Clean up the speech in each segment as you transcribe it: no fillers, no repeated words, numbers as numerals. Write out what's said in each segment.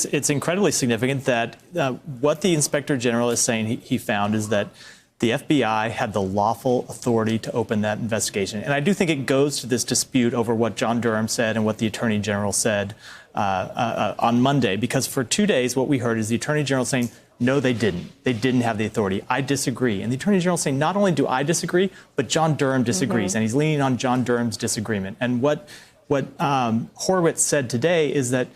It's incredibly significant that what the Inspector General is saying he found is that the FBI had the lawful authority to open that investigation. And I do think it goes to this dispute over what John Durham said and what the Attorney General said on Monday, because for 2 days what we heard is the Attorney General saying, no, they didn't. They didn't have the authority. I disagree. And the Attorney General saying, not only do I disagree, but John Durham disagrees. And he's leaning on John Durham's disagreement. And what Horowitz said today is that,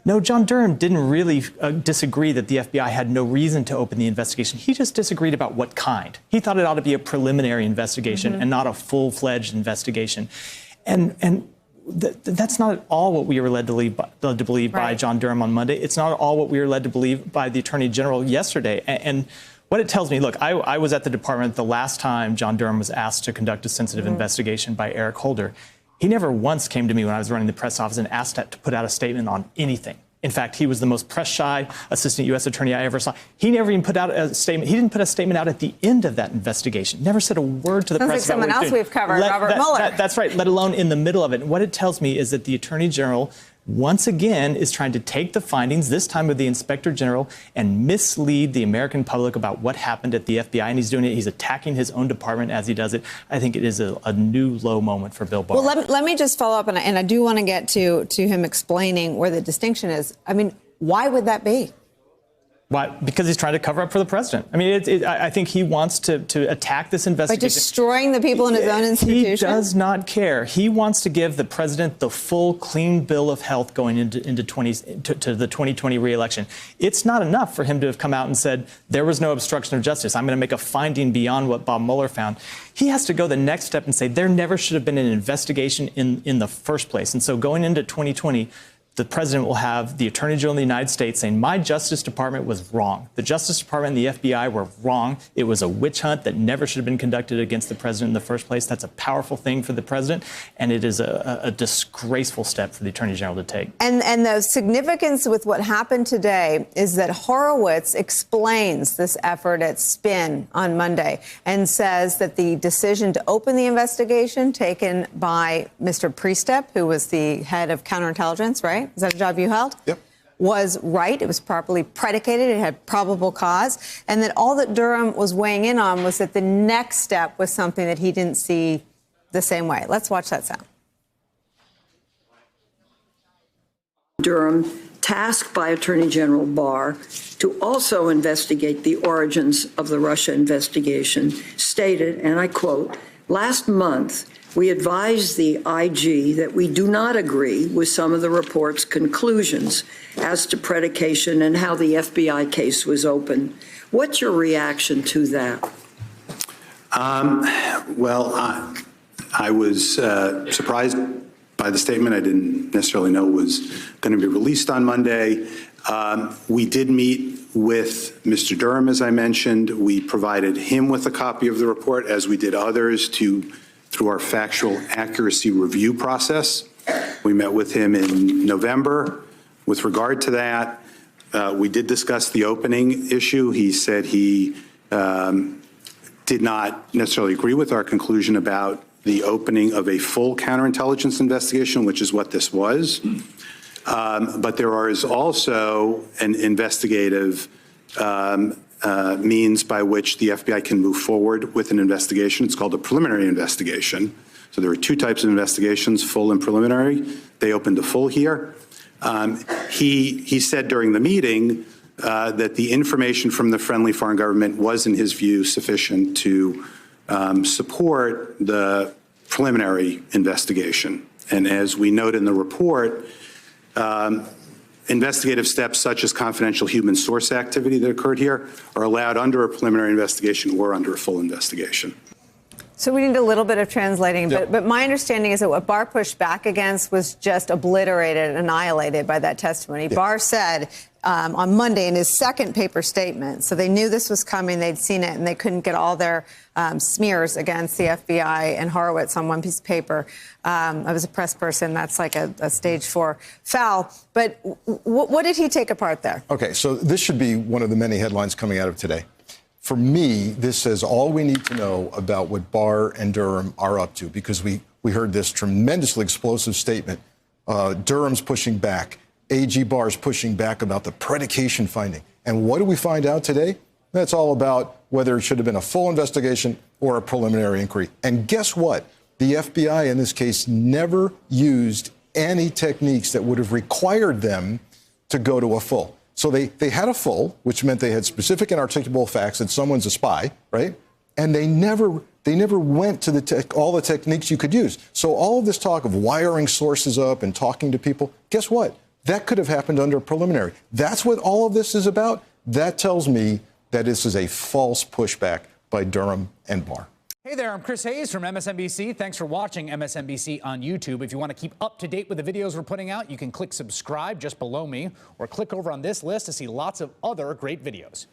no, John Durham didn't really disagree that the FBI had no reason to open the investigation. He just disagreed about what kind. He thought it ought to be a preliminary investigation and not a full-fledged investigation. And that's not at all what we were led to believe by John Durham on Monday. It's not at all what we were led to believe by the Attorney General yesterday. And what it tells me, look, I was at the department the last time John Durham was asked to conduct a sensitive investigation by Eric Holder. He never once came to me when I was running the press office and asked to put out a statement on anything. In fact, he was the most press-shy assistant U.S. attorney I ever saw. He never even put out a statement. He didn't put a statement out at the end of that investigation. Never said a word to the press about what he was doing. Sounds like someone else we've covered, Robert Mueller. That's right, let alone in the middle of it. And what it tells me is that the Attorney General, once again, is trying to take the findings, this time of the Inspector General, and mislead the American public about what happened at the FBI. And he's doing it. He's attacking his own department as he does it. I think it is a new low moment for Bill Barr. Well, let me just follow up, and I do want to get to him explaining where the distinction is. I mean, why would that be? Why? Because he's trying to cover up for the president. I mean, I think he wants to attack this investigation. By destroying the people in his own institution? He does not care. He wants to give the president the full, clean bill of health going into the 2020 re-election. It's not enough for him to have come out and said there was no obstruction of justice. I'm going to make a finding beyond what Bob Mueller found. He has to go the next step and say there never should have been an investigation in the first place. And so going into 2020, the president will have the Attorney General of the United States saying, my Justice Department was wrong. The Justice Department and the FBI were wrong. It was a witch hunt that never should have been conducted against the president in the first place. That's a powerful thing for the president, and it is a disgraceful step for the Attorney General to take. And the significance with what happened today is that Horowitz explains this effort at Spin on Monday and says that the decision to open the investigation taken by Mr. Priestep, who was the head of counterintelligence, right? Is that a job you held? Yep. Was right. It was properly predicated. It had probable cause. And that all that Durham was weighing in on was that the next step was something that he didn't see the same way. Let's watch that sound. Durham, tasked by Attorney General Barr to also investigate the origins of the Russia investigation, stated, and I quote, last month, we advised the IG that we do not agree with some of the report's conclusions as to predication and how the FBI case was opened. What's your reaction to that? Well, I was surprised by the statement. I didn't necessarily know it was going to be released on Monday. We did meet with Mr. Durham, as I mentioned. We provided him with a copy of the report, as we did others, through our factual accuracy review process. We met with him in November. With regard to that, we did discuss the opening issue. He said he did not necessarily agree with our conclusion about the opening of a full counterintelligence investigation, which is what this was. But there is also an investigative means by which the FBI can move forward with an investigation. It's called a preliminary investigation. So there are two types of investigations, full and preliminary. They opened a full here. He said during the meeting that the information from the friendly foreign government was, in his view, sufficient to support the preliminary investigation. And as we note in the report, investigative steps such as confidential human source activity that occurred here are allowed under a preliminary investigation or under a full investigation. So we need a little bit of translating, but my understanding is that what Barr pushed back against was just obliterated, annihilated by that testimony. Barr said on Monday in his second paper statement, so they knew this was coming, they'd seen it, and they couldn't get all their smears against the FBI and Horowitz on one piece of paper. I was a press person. That's like a stage 4 foul. But what did he take apart there? Okay, so this should be one of the many headlines coming out of today. For me, this says all we need to know about what Barr and Durham are up to, because we heard this tremendously explosive statement. Durham's pushing back. AG Barr is pushing back about the predication finding. And what do we find out today? That's all about whether it should have been a full investigation or a preliminary inquiry. And guess what? The FBI in this case never used any techniques that would have required them to go to a full. So they had a full, which meant they had specific and articulable facts that someone's a spy, right? And they never went to all the techniques you could use. So all of this talk of wiring sources up and talking to people, guess what? That could have happened under a preliminary. That's what all of this is about. That tells me that this is a false pushback by Durham and Barr. Hey there, I'm Chris Hayes from MSNBC. Thanks for watching MSNBC on YouTube. If you want to keep up to date with the videos we're putting out, you can click subscribe just below me or click over on this list to see lots of other great videos.